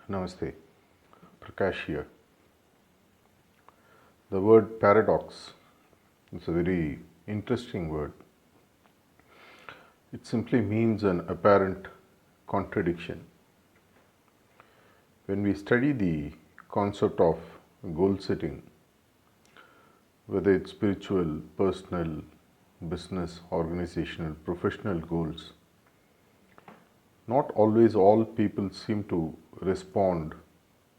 Namaste, Prakash here. The word paradox is a very interesting word. It simply means an apparent contradiction. When we study the concept of goal setting, whether it's spiritual, personal, business, organizational, professional goals, not always all people seem to respond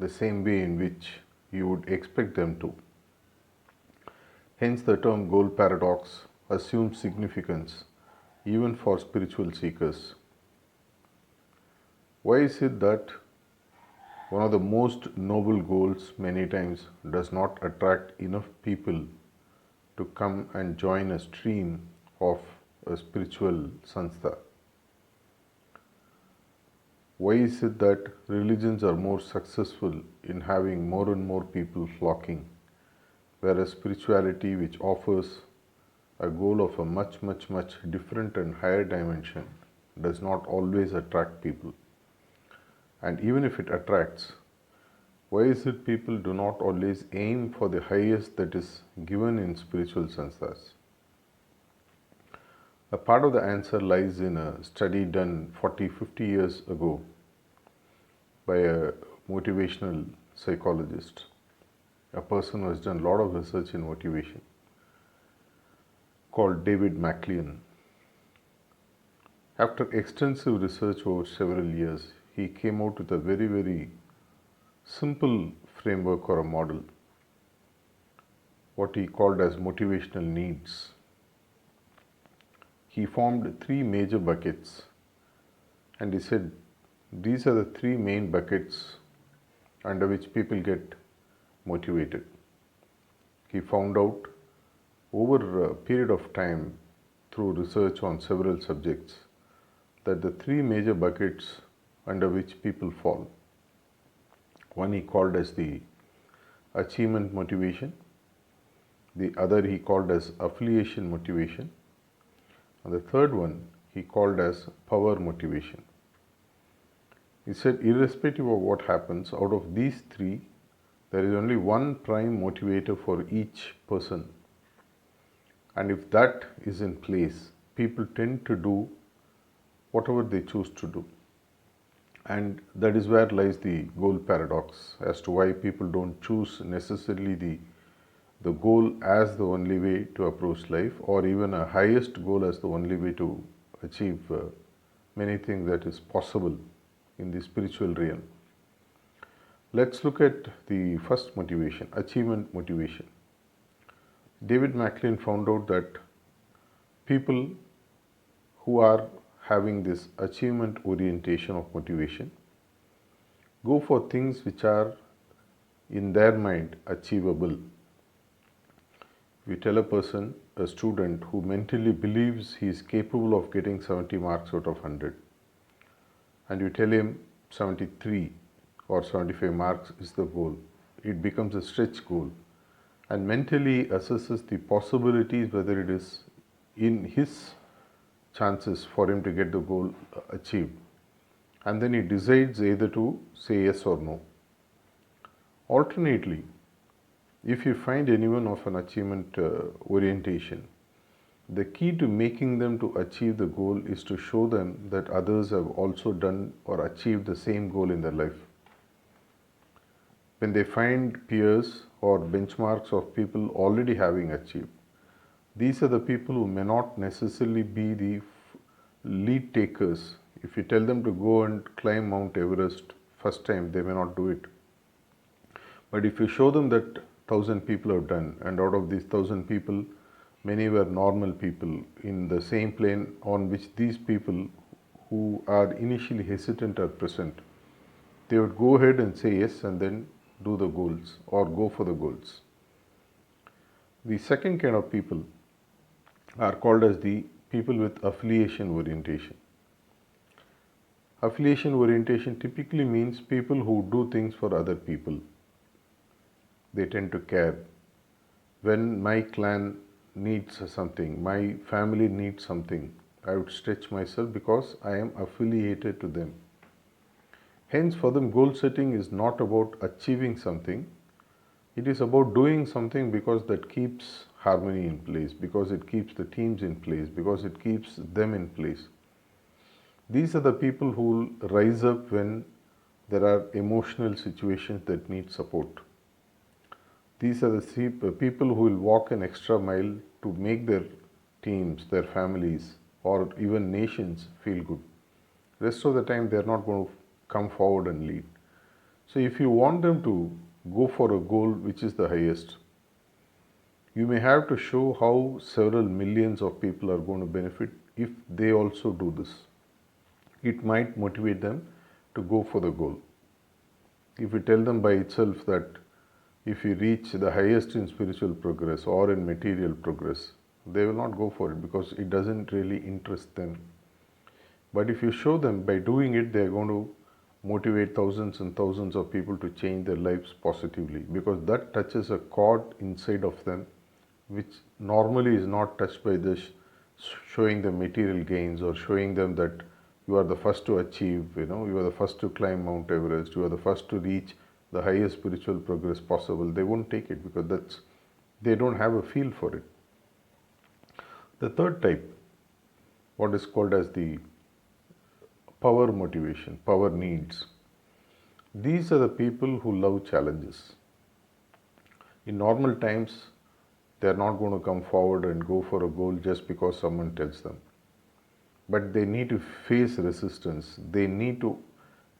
the same way in which you would expect them to. Hence, the term goal paradox assumes significance even for spiritual seekers. Why is it that one of the most noble goals many times does not attract enough people to come and join a stream of a spiritual sanstha? Why is it that religions are more successful in having more and more people flocking, whereas spirituality, which offers a goal of a much different and higher dimension, does not always attract people? And even if it attracts, why is it people do not always aim for the highest that is given in spiritual sanstha's? A part of the answer lies in a study done 40-50 years ago by a motivational psychologist, a person who has done a lot of research in motivation, called David McClean. After extensive research over several years, he came out with a very simple framework or a model, what he called as motivational needs. He formed three major buckets, and he said these are the three main buckets under which people get motivated. He found out over a period of time through research on several subjects that the three major buckets under which people fall. One he called as the achievement motivation, the other he called as affiliation motivation, and the third one he called as power motivation. He said, irrespective of what happens, out of these three, there is only one prime motivator for each person. And if that is in place, people tend to do whatever they choose to do. And that is where lies the goal paradox as to why people don't choose necessarily the goal as the only way to approach life, or even a highest goal as the only way to achieve many things that is possible in the spiritual realm. Let's look at the first motivation, achievement motivation. David McClean found out that people who are having this achievement orientation of motivation go for things which are in their mind achievable. If you tell a person, a student who mentally believes he is capable of getting 70 marks out of 100, and you tell him 73 or 75 marks is the goal, it becomes a stretch goal, and mentally assesses the possibilities whether it is in his chances for him to get the goal achieved, and then he decides either to say yes or no. Alternately, if you find anyone of an achievement orientation, the key to making them to achieve the goal is to show them that others have also done or achieved the same goal in their life. When they find peers or benchmarks of people already having achieved, these are the people who may not necessarily be the lead takers. If you tell them to go and climb Mount Everest first time, they may not do it. But if you show them that 1,000 people have done, and out of these 1,000 people, many were normal people in the same plane on which these people who are initially hesitant are present, they would go ahead and say yes and then do the goals or go for the goals. The second kind of people are called as the people with affiliation orientation. Affiliation orientation typically means people who do things for other people. They tend to care. When my clan needs something, my family needs something, I would stretch myself because I am affiliated to them. Hence, for them, goal setting is not about achieving something, it is about doing something because that keeps harmony in place, because it keeps the teams in place, because it keeps them in place. These are the people who will rise up when there are emotional situations that need support. These are the people who will walk an extra mile to make their teams, their families, or even nations feel good. Rest of the time, they are not going to come forward and lead. So, if you want them to go for a goal which is the highest, you may have to show how several millions of people are going to benefit if they also do this. It might motivate them to go for the goal. If you tell them by itself that if you reach the highest in spiritual progress or in material progress, they will not go for it because it doesn't really interest them. But if you show them by doing it, they are going to motivate thousands and thousands of people to change their lives positively, because that touches a chord inside of them which normally is not touched by this showing them material gains or showing them that you are the first to achieve, you are the first to climb Mount Everest, you are the first to reach the highest spiritual progress possible. They won't take it because they don't have a feel for it. The third type, what is called as the power motivation, power needs. These are the people who love challenges. In normal times, they are not going to come forward and go for a goal just because someone tells them. But they need to face resistance. They need to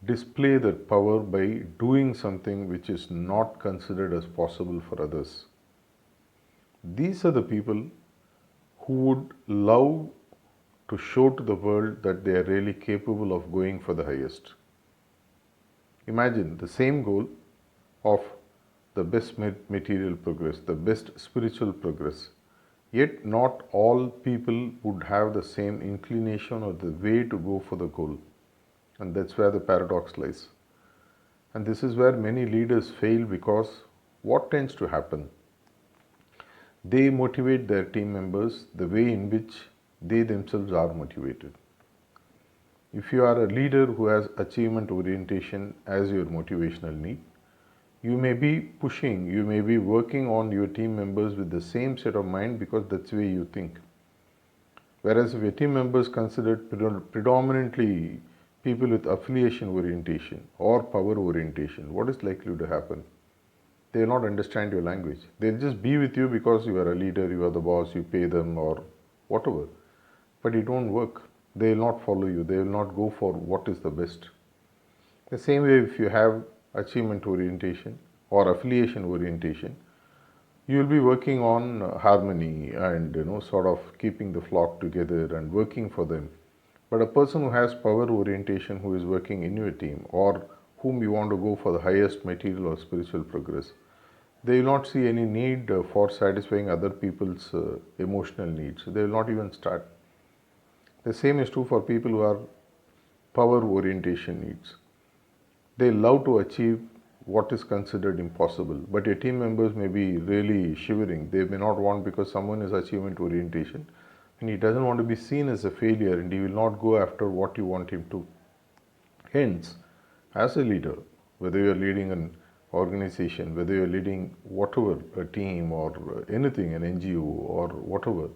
display their power by doing something which is not considered as possible for others. These are the people who would love to show to the world that they are really capable of going for the highest. Imagine the same goal of the best material progress, the best spiritual progress. Yet not all people would have the same inclination or the way to go for the goal. And that's where the paradox lies. And this is where many leaders fail, because what tends to happen? They motivate their team members the way in which they themselves are motivated. If you are a leader who has achievement orientation as your motivational need, you may be pushing, you may be working on your team members with the same set of mind because that's the way you think. Whereas if your team members considered predominantly people with affiliation orientation or power orientation, what is likely to happen? They will not understand your language. They'll just be with you because you are a leader, you are the boss, you pay them or whatever. But it won't work. They will not follow you. They will not go for what is the best. The same way, if you have achievement orientation or affiliation orientation, you will be working on harmony and sort of keeping the flock together and working for them. But a person who has power orientation, who is working in your team or whom you want to go for the highest material or spiritual progress, they will not see any need for satisfying other people's emotional needs. They will not even start. The same is true for people who are power orientation needs. They love to achieve what is considered impossible, but your team members may be really shivering. They may not want, because someone is achievement orientation and he doesn't want to be seen as a failure, and he will not go after what you want him to. Hence, as a leader, whether you are leading an organization, whether you are leading whatever, a team or anything, an NGO or whatever,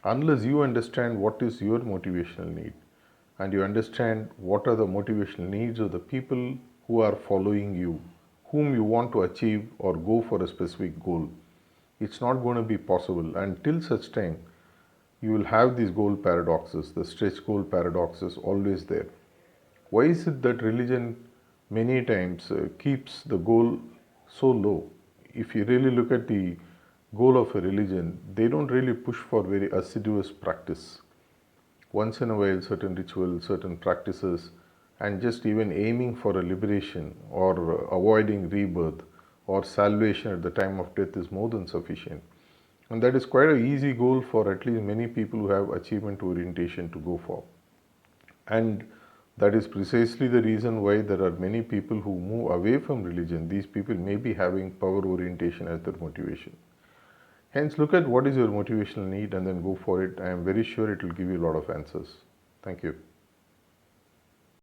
unless you understand what is your motivational need and you understand what are the motivational needs of the people who are following you, whom you want to achieve or go for a specific goal, it's not going to be possible. Until such time, you will have these goal paradoxes, the stretch goal paradoxes always there. Why is it that religion many times keeps the goal so low? If you really look at the goal of a religion, they don't really push for very assiduous practice. Once in a while, certain rituals, certain practices, and just even aiming for a liberation or avoiding rebirth or salvation at the time of death is more than sufficient. And that is quite an easy goal for at least many people who have achievement orientation to go for. And that is precisely the reason why there are many people who move away from religion. These people may be having power orientation as their motivation. Hence, look at what is your motivational need and then go for it. I am very sure it will give you a lot of answers. Thank you.